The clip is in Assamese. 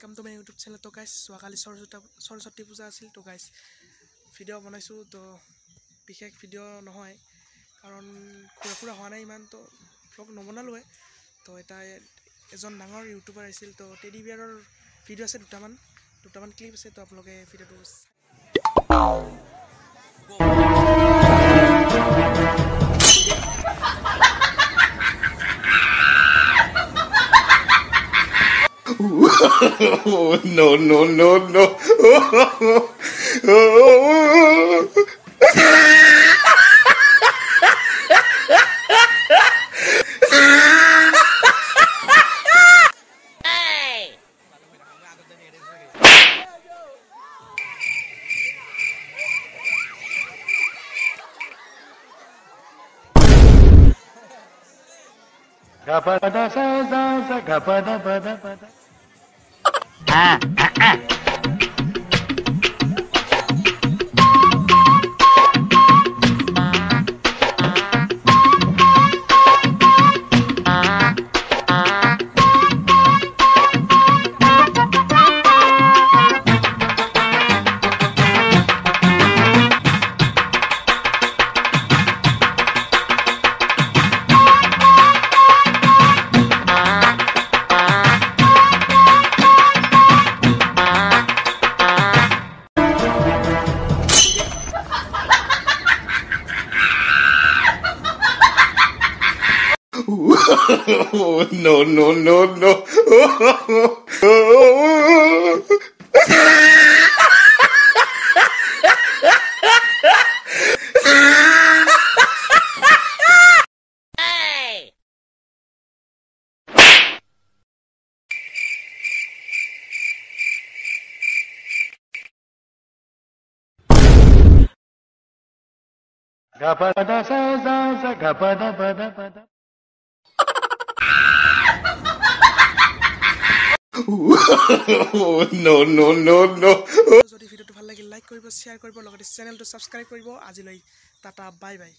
Welcome to my YouTube channel. तो गाइस যোৱাকালি सरस्वती पूजा আছিল। तो गाइस ভিডিঅ' বনাইছোঁ। তো বিশেষ ভিডিঅ' নহয় কাৰণ ঘূৰা হোৱা নাই ইমান, তো ব্লগ নবনালোৱে। তো এটা এজন ডাঙৰ ইউটিউবাৰ আছিল, তো টেডি বিয়াৰৰ ভিডিঅ' আছে, দুটামান ক্লিপ আছে। তো আপোনালোকে ভিডিঅ'টো no, no, no, no. Gapada sa sa gapada pada pada. No, no, no, no. Gapada sa sa gapada pada pada. No, no, no, no. যদি ভিডিঅ'টো ভাল লাগিল লাইক কৰিব, শ্বেয়াৰ কৰিব, লগতে চেনেলটো ছাবস্ক্ৰাইব কৰিব। আজিলৈ টাটা, বাই বাই।